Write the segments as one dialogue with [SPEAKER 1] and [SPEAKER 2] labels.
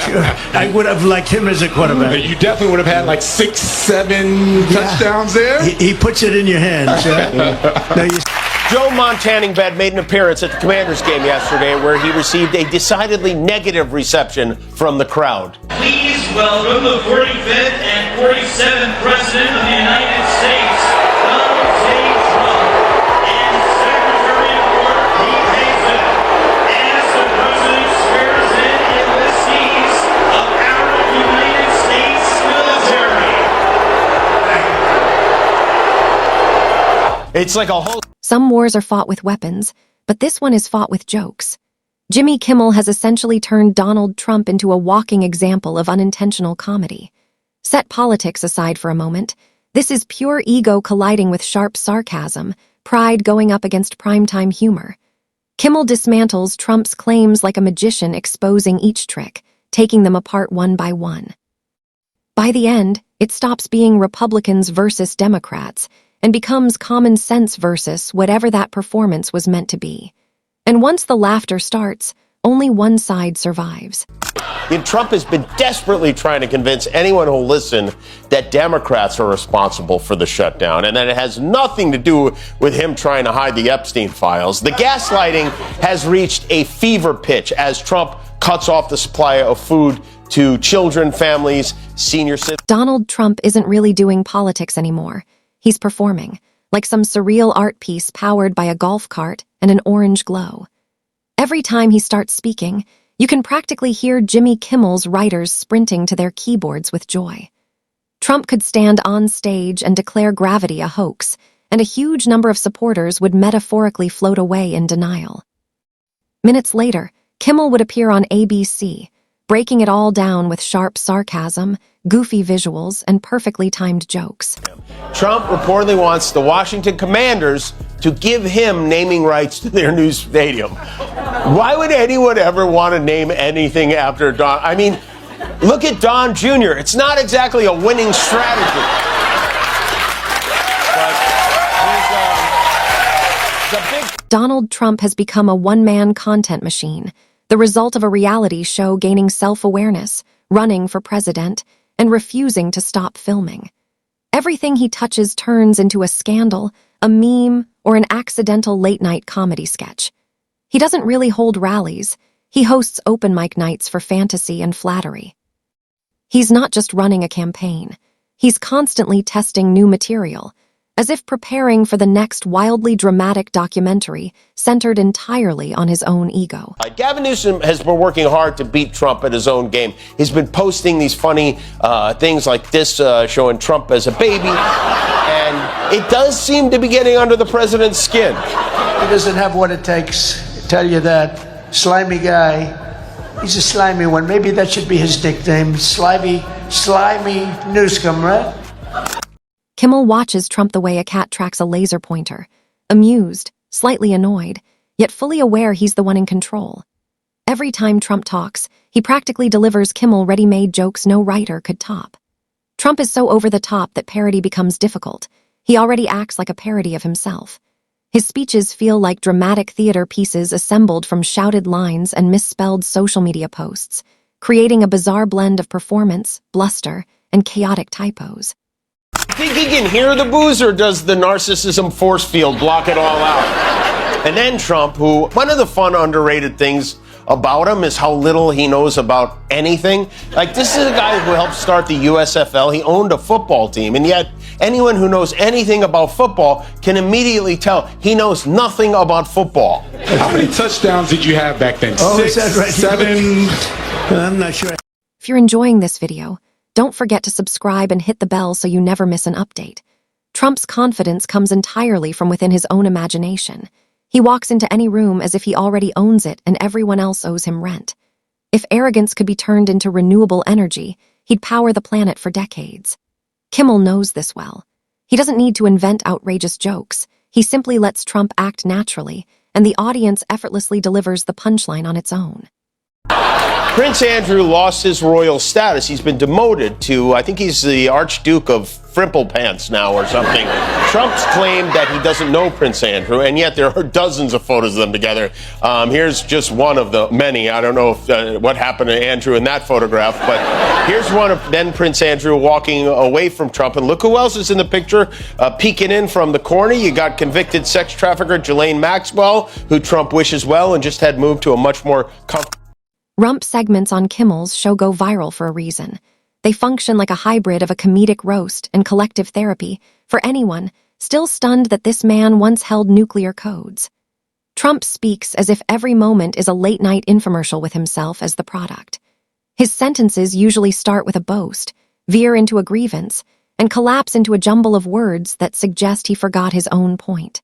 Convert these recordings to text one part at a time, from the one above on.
[SPEAKER 1] Sure. I would have liked him as a quarterback.
[SPEAKER 2] You definitely would have had like 6, 7 touchdowns there.
[SPEAKER 1] He puts it in your hands.
[SPEAKER 3] Joe Montanningbed made an appearance at the Commanders game yesterday where he received a decidedly negative reception from the crowd.
[SPEAKER 4] Please welcome the 45th and 47th President of the United States, Donald J. Trump, and Secretary of War Pete Hazen, as the President swears in enlistees of our United States military.
[SPEAKER 3] It's like a whole...
[SPEAKER 5] Some wars are fought with weapons, but this one is fought with jokes. Jimmy Kimmel has essentially turned Donald Trump into a walking example of unintentional comedy. Set politics aside for a moment, this is pure ego colliding with sharp sarcasm, pride going up against primetime humor. Kimmel dismantles Trump's claims like a magician, exposing each trick, taking them apart one by one. By the end, it stops being Republicans versus Democrats and becomes common sense versus whatever that performance was meant to be. And once the laughter starts, only one side survives.
[SPEAKER 3] And Trump has been desperately trying to convince anyone who'll listen that Democrats are responsible for the shutdown and that it has nothing to do with him trying to hide the Epstein files. The gaslighting has reached a fever pitch as Trump cuts off the supply of food to children, families, senior citizens.
[SPEAKER 5] Donald Trump isn't really doing politics anymore. He's performing, like some surreal art piece powered by a golf cart and an orange glow. Every time he starts speaking, you can practically hear Jimmy Kimmel's writers sprinting to their keyboards with joy. Trump could stand on stage and declare gravity a hoax, and a huge number of supporters would metaphorically float away in denial. Minutes later, Kimmel would appear on ABC, breaking it all down with sharp sarcasm, goofy visuals, and perfectly timed jokes.
[SPEAKER 3] Trump reportedly wants the Washington Commanders to give him naming rights to their new stadium. Why would anyone ever want to name anything after Don? I mean, look at Don Jr. It's not exactly a winning strategy.
[SPEAKER 5] Donald Trump has become a one-man content machine, the result of a reality show gaining self-awareness, running for president, and refusing to stop filming. Everything he touches turns into a scandal, a meme, or an accidental late-night comedy sketch. He doesn't really hold rallies. He hosts open mic nights for fantasy and flattery. He's not just running a campaign. He's constantly testing new material, as if preparing for the next wildly dramatic documentary centered entirely on his own ego.
[SPEAKER 3] Gavin Newsom has been working hard to beat Trump at his own game. He's been posting these funny things like this, showing Trump as a baby, and it does seem to be getting under the president's skin.
[SPEAKER 1] He doesn't have what it takes, I tell you that. Slimy guy. He's a slimy one. Maybe that should be his nickname. Slimy Newscom, right?
[SPEAKER 5] Kimmel watches Trump the way a cat tracks a laser pointer, amused, slightly annoyed, yet fully aware he's the one in control. Every time Trump talks, he practically delivers Kimmel ready-made jokes no writer could top. Trump is so over the top that parody becomes difficult. He already acts like a parody of himself. His speeches feel like dramatic theater pieces assembled from shouted lines and misspelled social media posts, creating a bizarre blend of performance, bluster, and chaotic typos.
[SPEAKER 3] Think he can hear the booze, or does the narcissism force field block it all out? And then Trump, who, one of the fun underrated things about him is how little he knows about anything. Like, this is a guy who helped start the USFL. He owned a football team, and yet anyone who knows anything about football can immediately tell he knows nothing about football.
[SPEAKER 2] How many touchdowns did you have back then?
[SPEAKER 1] Oh,
[SPEAKER 2] 6,
[SPEAKER 1] is that right?
[SPEAKER 2] 7?
[SPEAKER 1] I'm not sure.
[SPEAKER 5] If you're enjoying this video, don't forget to subscribe and hit the bell so you never miss an update. Trump's confidence comes entirely from within his own imagination. He walks into any room as if he already owns it and everyone else owes him rent. If arrogance could be turned into renewable energy, he'd power the planet for decades. Kimmel knows this well. He doesn't need to invent outrageous jokes. He simply lets Trump act naturally, and the audience effortlessly delivers the punchline on its own.
[SPEAKER 3] Prince Andrew lost his royal status. He's been demoted to, I think he's the Archduke of Frimplepants now or something. Trump's claimed that he doesn't know Prince Andrew, and yet there are dozens of photos of them together. Here's just one of the many. I don't know if, what happened to Andrew in that photograph, but here's one of then Prince Andrew walking away from Trump. And look who else is in the picture, peeking in from the corner. You got convicted sex trafficker Ghislaine Maxwell, who Trump wishes well and just had moved to a much more comfortable.
[SPEAKER 5] Rump segments on Kimmel's show go viral for a reason. They function like a hybrid of a comedic roast and collective therapy for anyone still stunned that this man once held nuclear codes. Trump speaks as if every moment is a late-night infomercial with himself as the product. His sentences usually start with a boast, veer into a grievance, and collapse into a jumble of words that suggest he forgot his own point.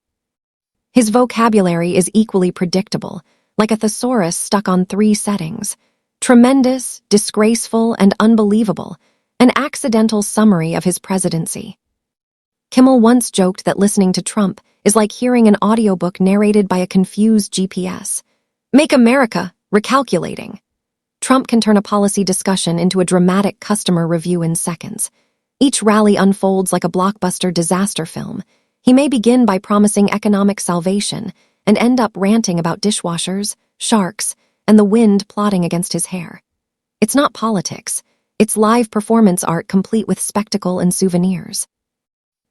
[SPEAKER 5] His vocabulary is equally predictable, like a thesaurus stuck on 3 settings: tremendous, disgraceful, and unbelievable, an accidental summary of his presidency. Kimmel once joked that listening to Trump is like hearing an audiobook narrated by a confused GPS. Make America, recalculating. Trump can turn a policy discussion into a dramatic customer review in seconds. Each rally unfolds like a blockbuster disaster film. He may begin by promising economic salvation and end up ranting about dishwashers, sharks, and the wind plotting against his hair. It's not politics. It's live performance art complete with spectacle and souvenirs.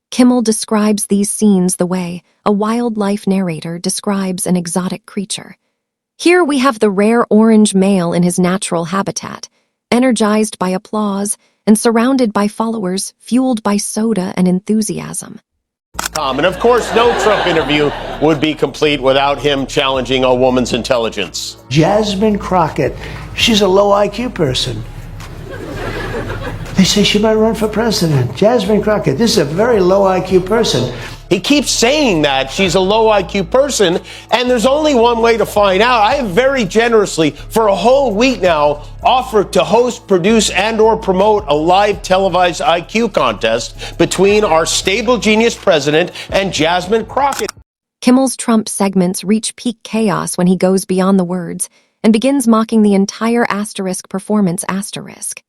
[SPEAKER 5] Kimmel describes these scenes the way a wildlife narrator describes an exotic creature. Here we have the rare orange male in his natural habitat, energized by applause and surrounded by followers fueled by soda and enthusiasm.
[SPEAKER 3] And of course, no Trump interview would be complete without him challenging a woman's intelligence.
[SPEAKER 1] Jasmine Crockett, she's a low IQ person. They say she might run for president. Jasmine Crockett, this is a very low IQ person.
[SPEAKER 3] He keeps saying that she's a low IQ person, and there's only one way to find out. I have very generously, for a whole week now, offered to host, produce, and/or promote a live televised IQ contest between our stable genius president and Jasmine Crockett.
[SPEAKER 5] Kimmel's Trump segments reach peak chaos when he goes beyond the words and begins mocking the entire asterisk performance asterisk.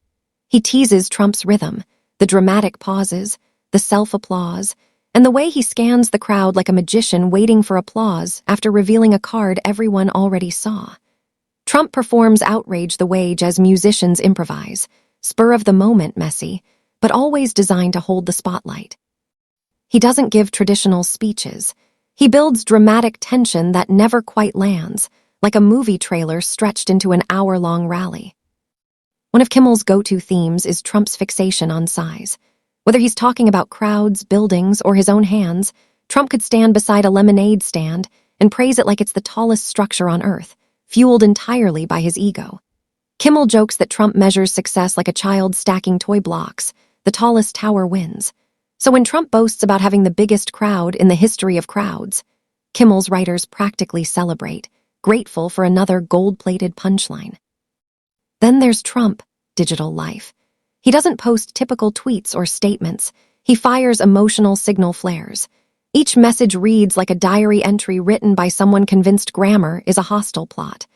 [SPEAKER 5] He teases Trump's rhythm, the dramatic pauses, the self-applause, and the way he scans the crowd like a magician waiting for applause after revealing a card everyone already saw. Trump performs outrage the wage as musicians improvise, spur-of-the-moment messy, but always designed to hold the spotlight. He doesn't give traditional speeches. He builds dramatic tension that never quite lands, like a movie trailer stretched into an hour-long rally. One of Kimmel's go-to themes is Trump's fixation on size. Whether he's talking about crowds, buildings, or his own hands, Trump could stand beside a lemonade stand and praise it like it's the tallest structure on earth, fueled entirely by his ego. Kimmel jokes that Trump measures success like a child stacking toy blocks. The tallest tower wins. So when Trump boasts about having the biggest crowd in the history of crowds, Kimmel's writers practically celebrate, grateful for another gold-plated punchline. Then there's Trump, digital life. He doesn't post typical tweets or statements. He fires emotional signal flares. Each message reads like a diary entry written by someone convinced grammar is a hostile plot.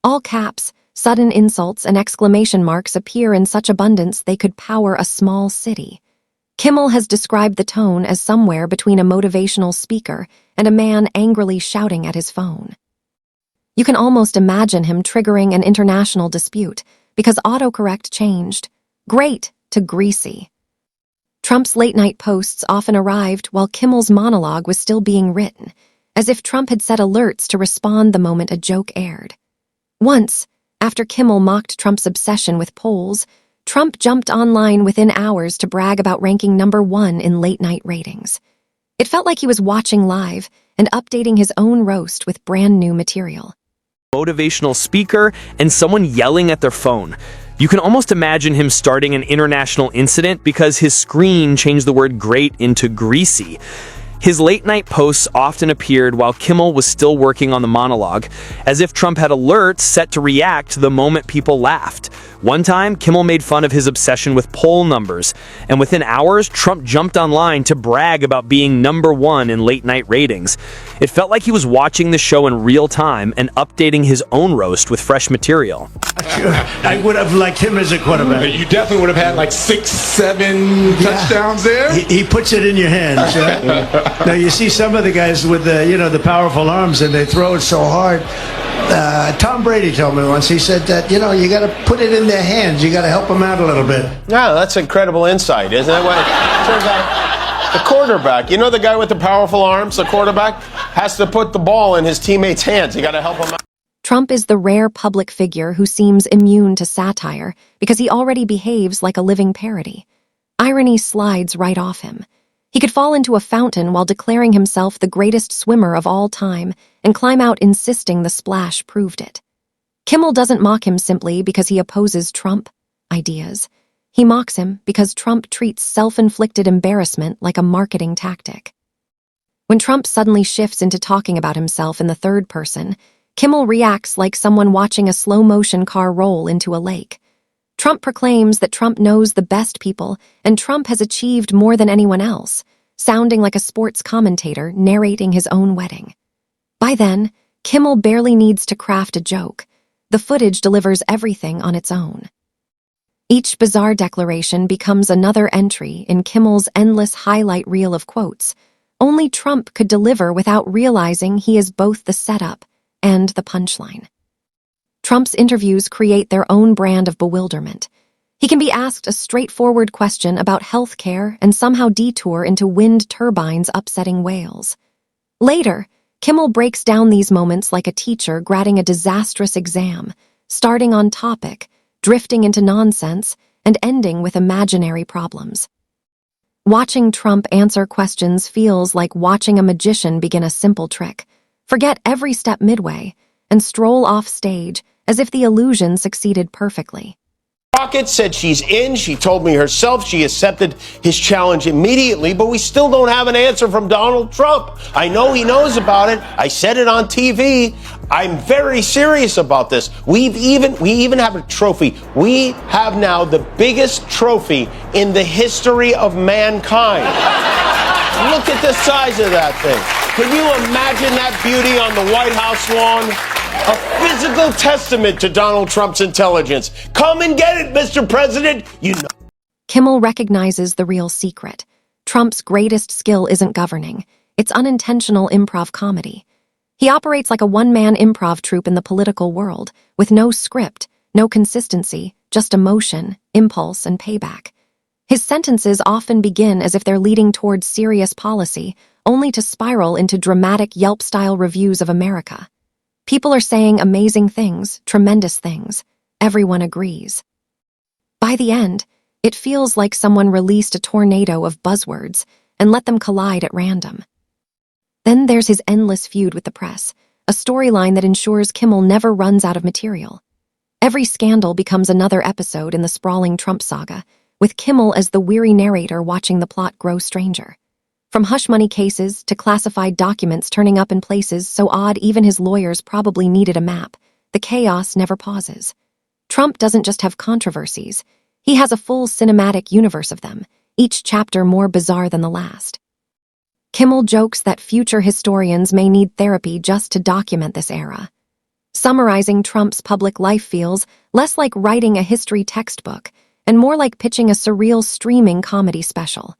[SPEAKER 5] All caps, sudden insults, and exclamation marks appear in such abundance they could power a small city. Kimmel has described the tone as somewhere between a motivational speaker and a man angrily shouting at his phone. You can almost imagine him triggering an international dispute because autocorrect changed great to greasy. Trump's late-night posts often arrived while Kimmel's monologue was still being written, as if Trump had set alerts to respond the moment a joke aired. Once, after Kimmel mocked Trump's obsession with polls, Trump jumped online within hours to brag about ranking #1 in late-night ratings. It felt like he was watching live and updating his own roast with brand-new material.
[SPEAKER 6] Motivational speaker and someone yelling at their phone. You can almost imagine him starting an international incident because his screen changed the word great into greasy. His late-night posts often appeared while Kimmel was still working on the monologue, as if Trump had alerts set to react the moment people laughed. One time, Kimmel made fun of his obsession with poll numbers, and within hours, Trump jumped online to brag about being #1 in late-night ratings. It felt like he was watching the show in real time and updating his own roast with fresh material.
[SPEAKER 1] I would have liked him as a quarterback.
[SPEAKER 2] You definitely would have had like 6, 7 touchdowns there.
[SPEAKER 1] He puts it in your hands. Now you see some of the guys with the powerful arms, and they throw it so hard. Tom Brady told me once. He said that you got to put it in their hands. You got to help them out a little bit.
[SPEAKER 3] Yeah, that's incredible insight, isn't it? Well, it turns out the quarterback, the guy with the powerful arms, the quarterback, has to put the ball in his teammates' hands. You got to help him out.
[SPEAKER 5] Trump is the rare public figure who seems immune to satire because he already behaves like a living parody. Irony slides right off him. He could fall into a fountain while declaring himself the greatest swimmer of all time and climb out insisting the splash proved it. Kimmel doesn't mock him simply because he opposes Trump ideas. He mocks him because Trump treats self-inflicted embarrassment like a marketing tactic. When Trump suddenly shifts into talking about himself in the third person, Kimmel reacts like someone watching a slow-motion car roll into a lake. Trump proclaims that Trump knows the best people and Trump has achieved more than anyone else, sounding like a sports commentator narrating his own wedding. By then, Kimmel barely needs to craft a joke. The footage delivers everything on its own. Each bizarre declaration becomes another entry in Kimmel's endless highlight reel of quotes. Only Trump could deliver without realizing he is both the setup and the punchline. Trump's interviews create their own brand of bewilderment. He can be asked a straightforward question about health care and somehow detour into wind turbines upsetting whales. Later, Kimmel breaks down these moments like a teacher grading a disastrous exam, starting on topic, drifting into nonsense, and ending with imaginary problems. Watching Trump answer questions feels like watching a magician begin a simple trick, forget every step midway, and stroll off stage as if the illusion succeeded perfectly.
[SPEAKER 3] Rocket said she's in. She told me herself she accepted his challenge immediately, but we still don't have an answer from Donald Trump. I know he knows about it. I said it on TV. I'm very serious about this. We even have a trophy. We have now the biggest trophy in the history of mankind. Look at the size of that thing. Can you imagine that beauty on the White House lawn? A physical testament to Donald Trump's intelligence. Come and get it, Mr. President.
[SPEAKER 5] Kimmel recognizes the real secret. Trump's greatest skill isn't governing. It's unintentional improv comedy. He operates like a one-man improv troupe in the political world, with no script, no consistency, just emotion, impulse, and payback. His sentences often begin as if they're leading towards serious policy, only to spiral into dramatic Yelp-style reviews of America. People are saying amazing things, tremendous things. Everyone agrees. By the end, it feels like someone released a tornado of buzzwords and let them collide at random. Then there's his endless feud with the press, a storyline that ensures Kimmel never runs out of material. Every scandal becomes another episode in the sprawling Trump saga, with Kimmel as the weary narrator watching the plot grow stranger. From hush money cases to classified documents turning up in places so odd even his lawyers probably needed a map, the chaos never pauses. Trump doesn't just have controversies. He has a full cinematic universe of them, each chapter more bizarre than the last. Kimmel jokes that future historians may need therapy just to document this era. Summarizing Trump's public life feels less like writing a history textbook and more like pitching a surreal streaming comedy special.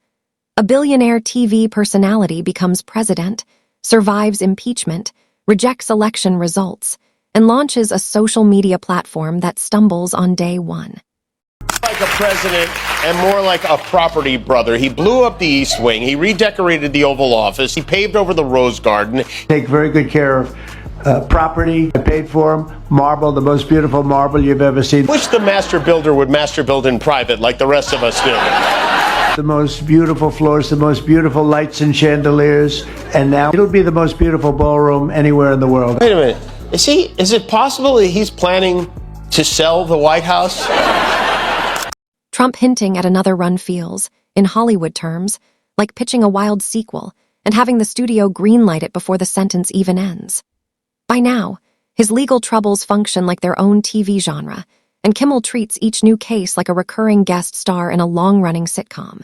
[SPEAKER 5] A billionaire TV personality becomes president, survives impeachment, rejects election results, and launches a social media platform that stumbles on day one.
[SPEAKER 3] Like a president and more like a property brother. He blew up the East Wing. He redecorated the Oval Office. He paved over the Rose Garden.
[SPEAKER 1] Take very good care of property. I paid for them. Marble, the most beautiful marble you've ever seen.
[SPEAKER 3] Wish the master builder would master build in private like the rest of us do.
[SPEAKER 1] The most beautiful floors, the most beautiful lights and chandeliers, and now it'll be the most beautiful ballroom anywhere in the world.
[SPEAKER 3] Wait a minute. Is it possible that he's planning to sell the White House?
[SPEAKER 5] Trump hinting at another run feels, in Hollywood terms, like pitching a wild sequel, and having the studio greenlight it before the sentence even ends. By now, his legal troubles function like their own TV genre, and Kimmel treats each new case like a recurring guest star in a long-running sitcom.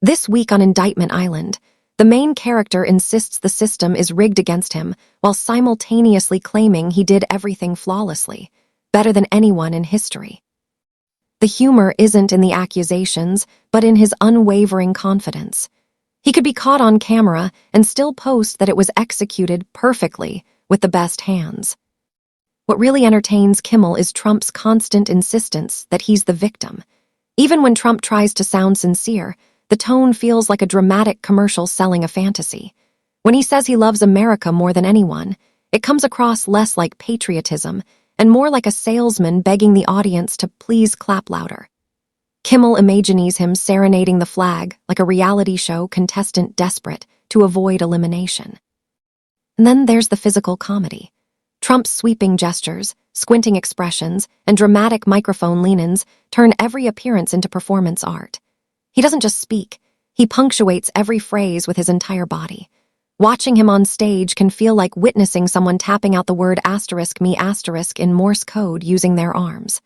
[SPEAKER 5] This week on Indictment Island, the main character insists the system is rigged against him while simultaneously claiming he did everything flawlessly, better than anyone in history. The humor isn't in the accusations, but in his unwavering confidence. He could be caught on camera and still post that it was executed perfectly with the best hands. What really entertains Kimmel is Trump's constant insistence that he's the victim. Even when Trump tries to sound sincere, the tone feels like a dramatic commercial selling a fantasy. When he says he loves America more than anyone, it comes across less like patriotism and more like a salesman begging the audience to please clap louder. Kimmel imagines him serenading the flag like a reality show contestant desperate to avoid elimination. And then there's the physical comedy. Trump's sweeping gestures, squinting expressions, and dramatic microphone lean-ins turn every appearance into performance art. He doesn't just speak, he punctuates every phrase with his entire body. Watching him on stage can feel like witnessing someone tapping out the word *me* in Morse code using their arms.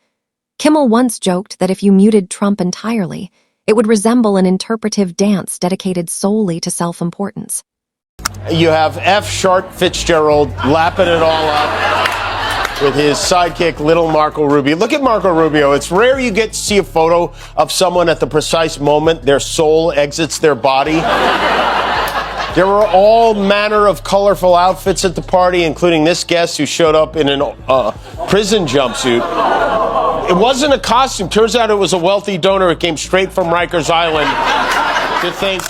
[SPEAKER 5] Kimmel once joked that if you muted Trump entirely, it would resemble an interpretive dance dedicated solely to self-importance.
[SPEAKER 3] You have F. Sharp Fitzgerald lapping it all up with his sidekick, little Marco Rubio. Look at Marco Rubio. It's rare you get to see a photo of someone at the precise moment their soul exits their body. There were all manner of colorful outfits at the party, including this guest who showed up in a prison jumpsuit. It wasn't a costume. Turns out it was a wealthy donor. It came straight from Rikers Island to thank.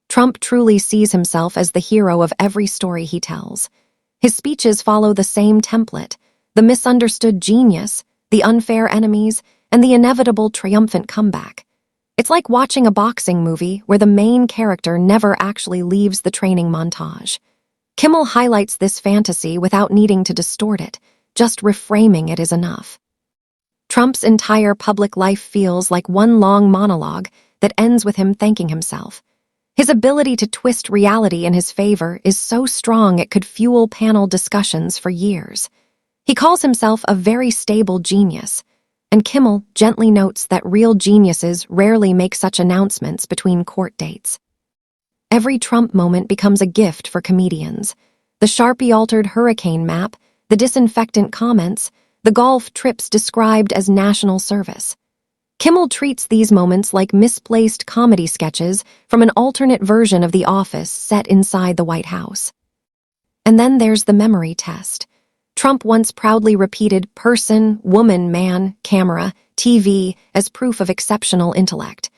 [SPEAKER 5] Trump truly sees himself as the hero of every story he tells. His speeches follow the same template: the misunderstood genius, the unfair enemies, and the inevitable triumphant comeback. It's like watching a boxing movie where the main character never actually leaves the training montage. Kimmel highlights this fantasy without needing to distort it, just reframing it is enough. Trump's entire public life feels like one long monologue that ends with him thanking himself. His ability to twist reality in his favor is so strong it could fuel panel discussions for years. He calls himself a very stable genius, and Kimmel gently notes that real geniuses rarely make such announcements between court dates. Every Trump moment becomes a gift for comedians. The Sharpie-altered hurricane map, the disinfectant comments, the golf trips described as national service. Kimmel treats these moments like misplaced comedy sketches from an alternate version of The Office set inside the White House. And then there's the memory test. Trump once proudly repeated person, woman, man, camera, TV as proof of exceptional intellect.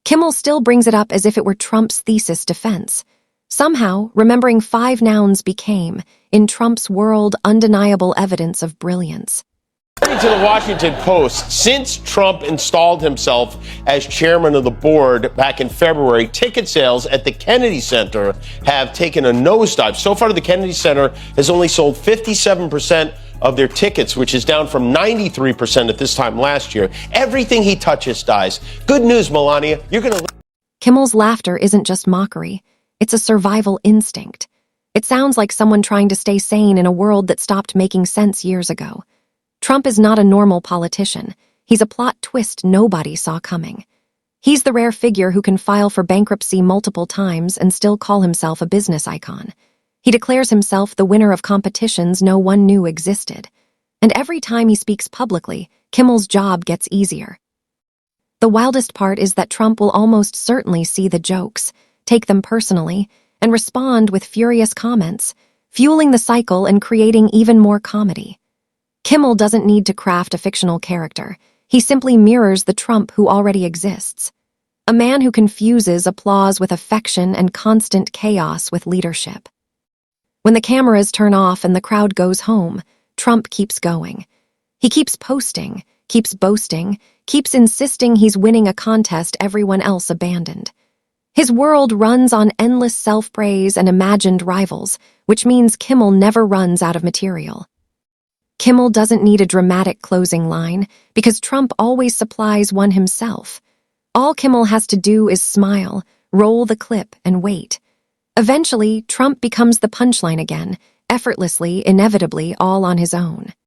[SPEAKER 5] Kimmel still brings it up as if it were Trump's thesis defense. Somehow, remembering 5 nouns became, in Trump's world, undeniable evidence of brilliance.
[SPEAKER 3] According to the Washington Post, since Trump installed himself as chairman of the board back in February, ticket sales at the Kennedy Center have taken a nosedive. So far, the Kennedy Center has only sold 57% of their tickets, which is down from 93% at this time last year. Everything he touches dies. Good news, Melania. You're going to...
[SPEAKER 5] Kimmel's laughter isn't just mockery. It's a survival instinct. It sounds like someone trying to stay sane in a world that stopped making sense years ago. Trump is not a normal politician. He's a plot twist nobody saw coming. He's the rare figure who can file for bankruptcy multiple times and still call himself a business icon. He declares himself the winner of competitions no one knew existed. And every time he speaks publicly, Kimmel's job gets easier. The wildest part is that Trump will almost certainly see the jokes, take them personally, and respond with furious comments, fueling the cycle and creating even more comedy. Kimmel doesn't need to craft a fictional character. He simply mirrors the Trump who already exists. A man who confuses applause with affection and constant chaos with leadership. When the cameras turn off and the crowd goes home, Trump keeps going. He keeps posting, keeps boasting, keeps insisting he's winning a contest everyone else abandoned. His world runs on endless self-praise and imagined rivals, which means Kimmel never runs out of material. Kimmel doesn't need a dramatic closing line because Trump always supplies one himself. All Kimmel has to do is smile, roll the clip, and wait. Eventually, Trump becomes the punchline again, effortlessly, inevitably, all on his own.